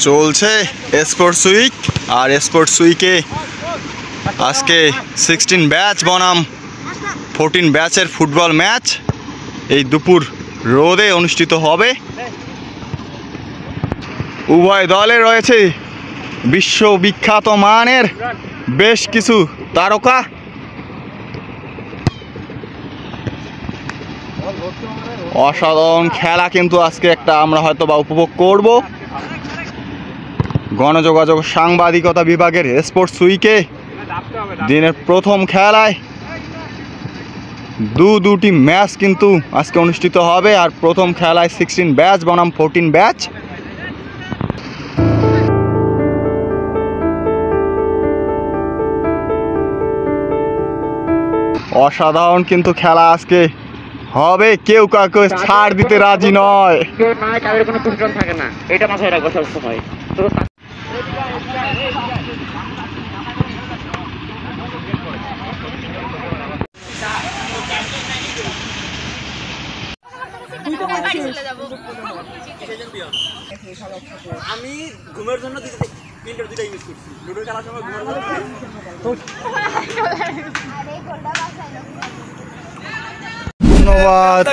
চলছে sports week, আর sports উইকে আজকে 16 ব্যাচ বনাম 14 ব্যাচের ফুটবল ম্যাচ এই দুপুর রোদে অনুষ্ঠিত হবে। উভয় দলে রয়েছে বিশ্ববিখ্যাত মানের বেশ কিছু তারকা। অসাধারণ খেলা কিন্তু আজকে একটা আমরা হয়তো বা উপভোগ করব। গণযোগাযোগ সাংবাদিকতা বিভাগের স্পোর্টস উইকে দিনের প্রথম খেলায় দুটি ম্যাচ কিন্তু আজকে অনুষ্ঠিত হবে, আর প্রথম খেলায় 16 ব্যাচ বনাম 14 ব্যাচ। অসাধারণ কিন্তু খেলা আজকে হবে, কেউ কাউকে ছাড় দিতে রাজি নয়। তাদের কোনো প্রয়োজন থাকে না, এটা মাথায় রাখবো সবসময়। আমি ঘুমের জন্য দুইটা ইউজ করছি, লুডো খেলার সময় ঘুমের জন্য। ধন্যবাদ।